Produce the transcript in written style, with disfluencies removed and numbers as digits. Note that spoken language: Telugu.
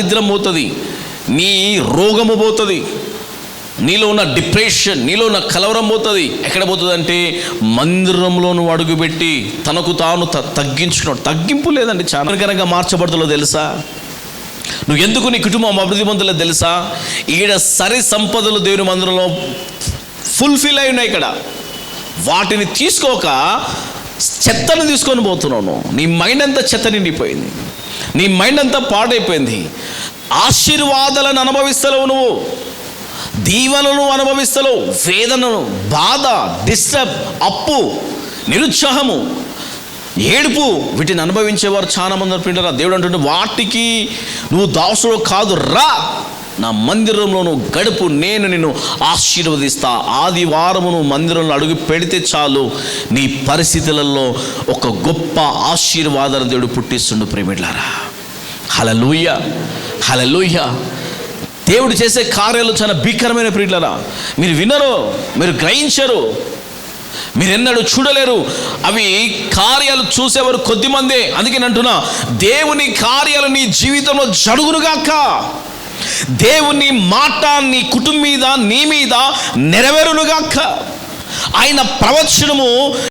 నిద్ర పోతుంది, నీ రోగము పోతుంది, నీలో ఉన్న డిప్రెషన్, నీలో ఉన్న కలవరం పోతుంది. ఎక్కడ పోతుంది అంటే మందిరంలో నువ్వు అడుగుపెట్టి తనకు తాను తగ్గించుకున్నాడు. తగ్గింపు లేదండి, చాలా కనుక మార్చబడుతుందో తెలుసా? నువ్వు ఎందుకు నీ కుటుంబం అభివృద్ధి పొందలేదు తెలుసా? ఈడ సరి సంపదలు దేవుని మందిరంలో ఫుల్ఫిల్ అయి ఉన్నాయి. ఇక్కడ వాటిని తీసుకోక చెత్తను తీసుకొని పోతున్నావు. నీ మైండ్ అంతా చెత్త నిండిపోయింది, నీ మైండ్ అంతా పాడైపోయింది. ఆశీర్వాదాలను అనుభవిస్తలేవు, నువ్వు దీవెనలను అనుభవిస్తలేవు. వేదనను, బాధ, డిస్టర్బ్, అప్పు, నిరుత్సాహము, ఏడుపు, వీటిని అనుభవించేవారు చాలా మంది ఉన్నారు. దేవుడు అంటుంటే వాటికి నువ్వు దాసుడు కాదు, రా నా మందిరంలో నువ్వు గడుపు, నేను నిన్ను ఆశీర్వదిస్తా. ఆదివారము నువ్వు మందిరంలో అడుగు పెడితే చాలు, నీ పరిస్థితులలో ఒక గొప్ప ఆశీర్వాదాన్ని దేవుడు పుట్టిస్తుండు. ప్రేమిళ్ళారా, హల్లెలూయా, హల్లెలూయా. దేవుడు చేసే కార్యాలు చాలా భీకరమైన ప్రియులారా. మీరు వినరు, మీరు గ్రహించరు, మీరు ఎన్నడూ చూడలేరు. అవి కార్యాలు చూసేవారు కొద్దిమందే. అందుకే అంటున్నా, దేవుని కార్యాలు నీ జీవితంలో జరుగునుగాక. దేవుని మాట నీ కుటుంబం మీద, నీ మీద నెరవేరునుగాక. ఆయన ప్రవచనము